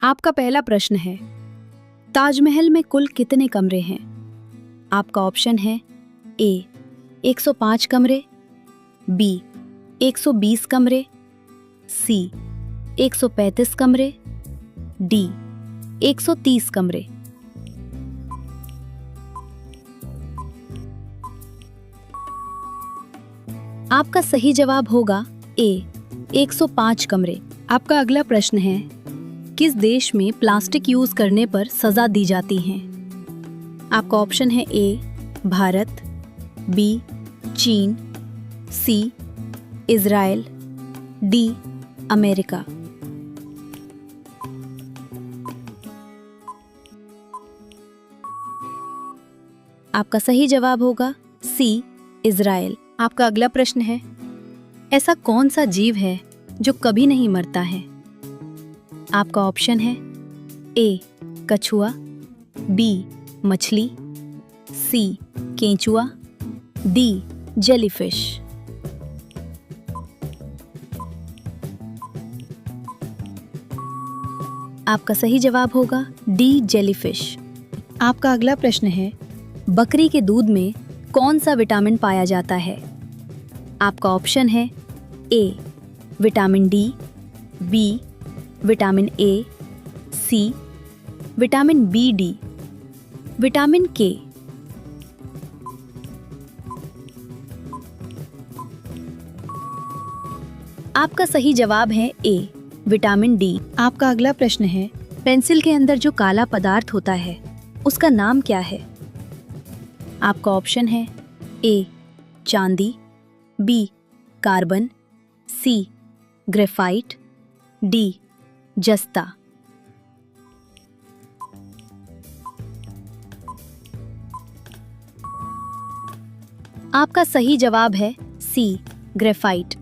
आपका पहला प्रश्न है, ताजमहल में कुल कितने कमरे हैं? आपका ऑप्शन है ए 105 कमरे, बी 120 कमरे, सी 135 कमरे, डी 130 कमरे। आपका सही जवाब होगा ए 105 कमरे। आपका अगला प्रश्न है, किस देश में प्लास्टिक यूज करने पर सजा दी जाती है? आपका ऑप्शन है ए भारत, बी चीन, सी इजराइल, डी अमेरिका। आपका सही जवाब होगा सी इजराइल। आपका अगला प्रश्न है, ऐसा कौन सा जीव है जो कभी नहीं मरता है? आपका ऑप्शन है ए कछुआ, बी मछली, सी केंचुआ, डी जेलीफिश। आपका सही जवाब होगा डी जेलीफिश। आपका अगला प्रश्न है, बकरी के दूध में कौन सा विटामिन पाया जाता है? आपका ऑप्शन है A vitamin D, B vitamin A, C vitamin B D, vitamin K. आपका सही जवाब है ए विटामिन डी। आपका अगला प्रश्न है, पेंसिल के अंदर जो काला पदार्थ होता है उसका नाम क्या है? आपका ऑप्शन है ए चांदी, बी कार्बन, सी ग्रेफाइट, डी जस्ता। आपका सही जवाब है सी ग्रेफाइट।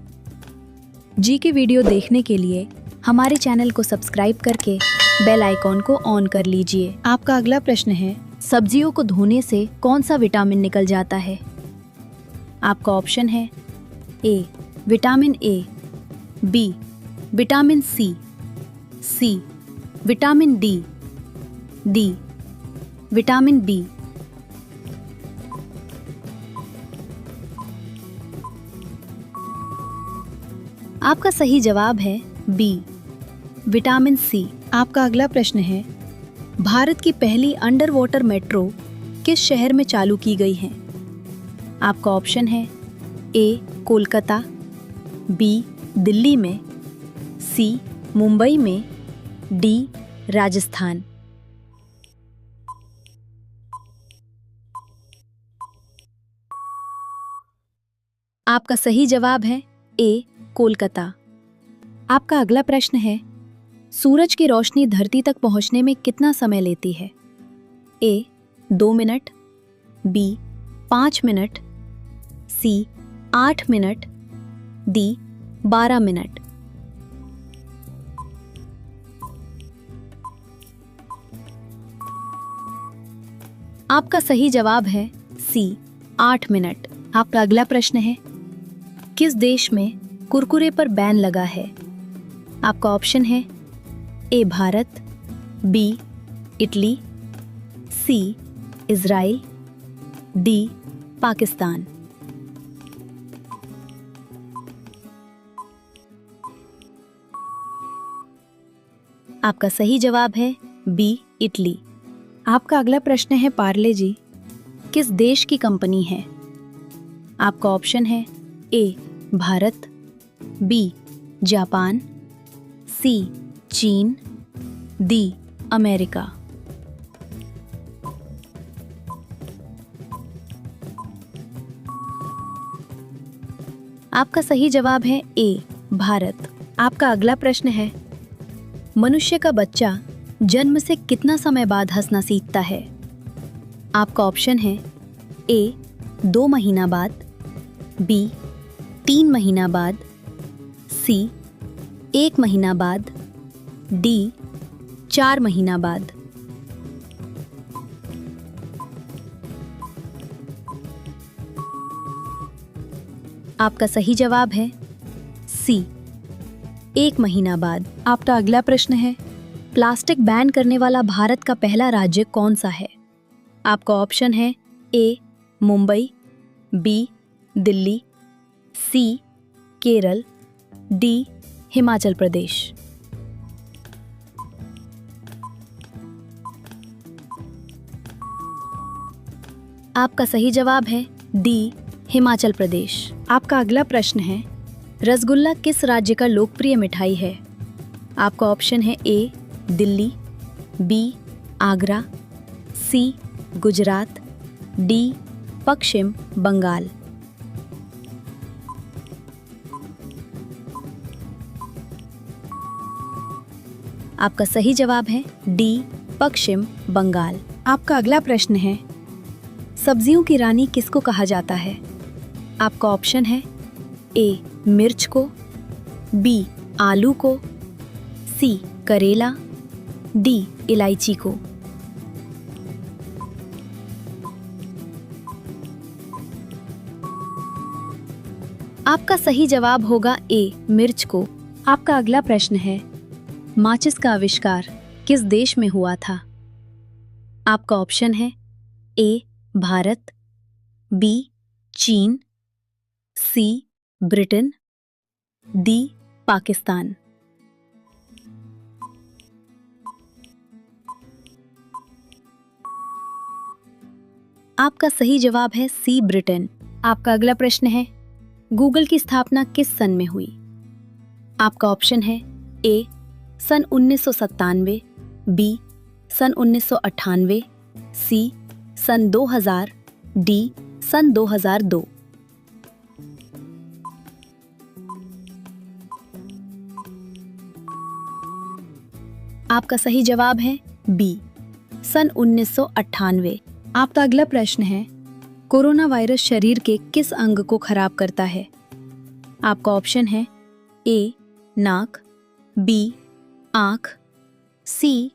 जी के वीडियो देखने के लिए हमारे चैनल को सब्सक्राइब करके बेल आइकॉन को ऑन कर लीजिए। आपका अगला प्रश्न है, सब्जियों को धोने से कौन सा विटामिन निकल जाता है? आपका ऑप्शन है A vitamin A, B vitamin C, C vitamin D, D vitamin B. आपका सही जवाब है बी विटामिन सी। आपका अगला प्रश्न है, भारत की पहली अंडर वाटर मेट्रो किस शहर में चालू की गई है? आपका ऑप्शन है ए कोलकाता, बी दिल्ली में, सी मुंबई में, डी राजस्थान। आपका सही जवाब है ए कोलकाता। आपका अगला प्रश्न है, सूरज की रोशनी धरती तक पहुंचने में कितना समय लेती है? ए 2 मिनट, बी 5 मिनट, सी 8 मिनट, डी 12 मिनट। आपका सही जवाब है सी 8 मिनट। आपका अगला प्रश्न है, किस देश में कुरकुरे पर बैन लगा है? आपका ऑप्शन है A Bharat, B Italy, C Israel, D Pakistan. आपका सही जवाब है बी इटली। आपका अगला प्रश्न है, पार्ले जी किस देश की कंपनी है? आपका ऑप्शन है ए भारत, बी जापान, सी चीन, डी अमेरिका। आपका सही जवाब है ए भारत। आपका अगला प्रश्न है, मनुष्य का बच्चा जन्म से कितना समय बाद हंसना सीखता है? आपका ऑप्शन है ए 2 महीना बाद, बी 3 महीना बाद, सी 1 महीना बाद, डी 4 महीना बाद। आपका सही जवाब है सी 1 महीना बाद। आपका अगला प्रश्न है, प्लास्टिक बैन करने वाला भारत का पहला राज्य कौन सा है? आपका ऑप्शन है ए मुंबई, बी दिल्ली, सी केरल, डी हिमाचल प्रदेश। आपका सही जवाब है डी हिमाचल प्रदेश। आपका अगला प्रश्न है, रसगुल्ला किस राज्य का लोकप्रिय मिठाई है? आपका ऑप्शन है ए दिल्ली, बी आगरा, सी गुजरात, डी पश्चिम बंगाल। आपका सही जवाब है डी पश्चिम बंगाल। आपका अगला प्रश्न है, सब्जियों की रानी किसको कहा जाता है? आपका ऑप्शन है ए मिर्च को, बी आलू को, सी करेला, डी इलायची को। आपका सही जवाब होगा ए मिर्च को। आपका अगला प्रश्न है, माचिस का आविष्कार किस देश में हुआ था? आपका ऑप्शन है ए भारत, बी चीन, सी ब्रिटेन, डी पाकिस्तान। आपका सही जवाब है सी ब्रिटेन। आपका अगला प्रश्न है, गूगल की स्थापना किस सन में हुई? आपका ऑप्शन है ए सन 1997, बी सन 1998, सी सन 2000, डी सन 2002। आपका सही जवाब है बी सन 1998। आपका अगला प्रश्न है, कोरोना वायरस शरीर के किस अंग को खराब करता है? आपका ऑप्शन है ए नाक, बी आंख, सी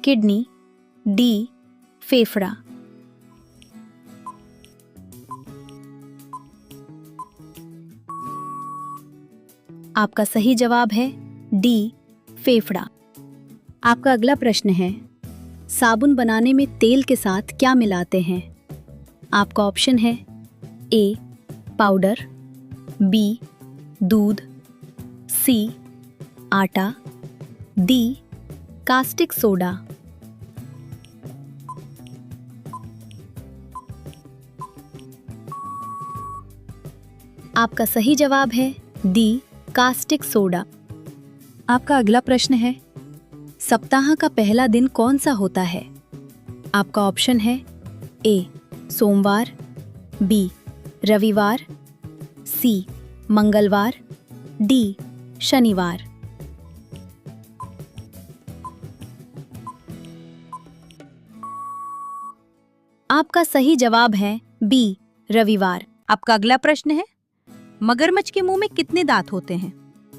किडनी, डी फेफड़ा। आपका सही जवाब है डी फेफड़ा। आपका अगला प्रश्न है, साबुन बनाने में तेल के साथ क्या मिलाते हैं? आपका ऑप्शन है ए पाउडर, बी दूध, सी आटा, डी कास्टिक सोडा। आपका सही जवाब है डी कास्टिक सोडा। आपका अगला प्रश्न है, सप्ताह का पहला दिन कौन सा होता है? आपका ऑप्शन है ए सोमवार, बी रविवार, सी मंगलवार, डी शनिवार। आपका सही जवाब है बी रविवार। आपका अगला प्रश्न है, मगरमच्छ के मुंह में कितने दांत होते हैं?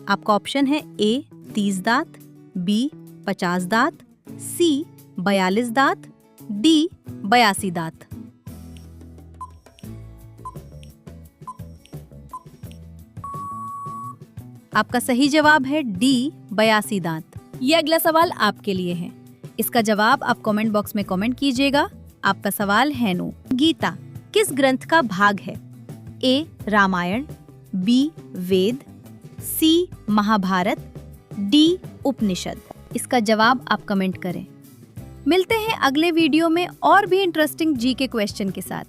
आपका ऑप्शन है ए 30 दांत, बी 50 दांत, सी 42 दांत, डी 82 दांत। आपका सही जवाब है डी 82 दांत। ये अगला सवाल आपके लिए है। इसका जवाब आप कमेंट बॉक्स में कमेंट कीजिएगा। आपका सवाल है नो, गीता किस ग्रंथ का भाग है? ए रामायण, बी वेद, सी महाभारत, डी उपनिषद। इसका जवाब आप कमेंट करें। मिलते हैं अगले वीडियो में और भी इंटरेस्टिंग जीके क्वेश्चन के साथ।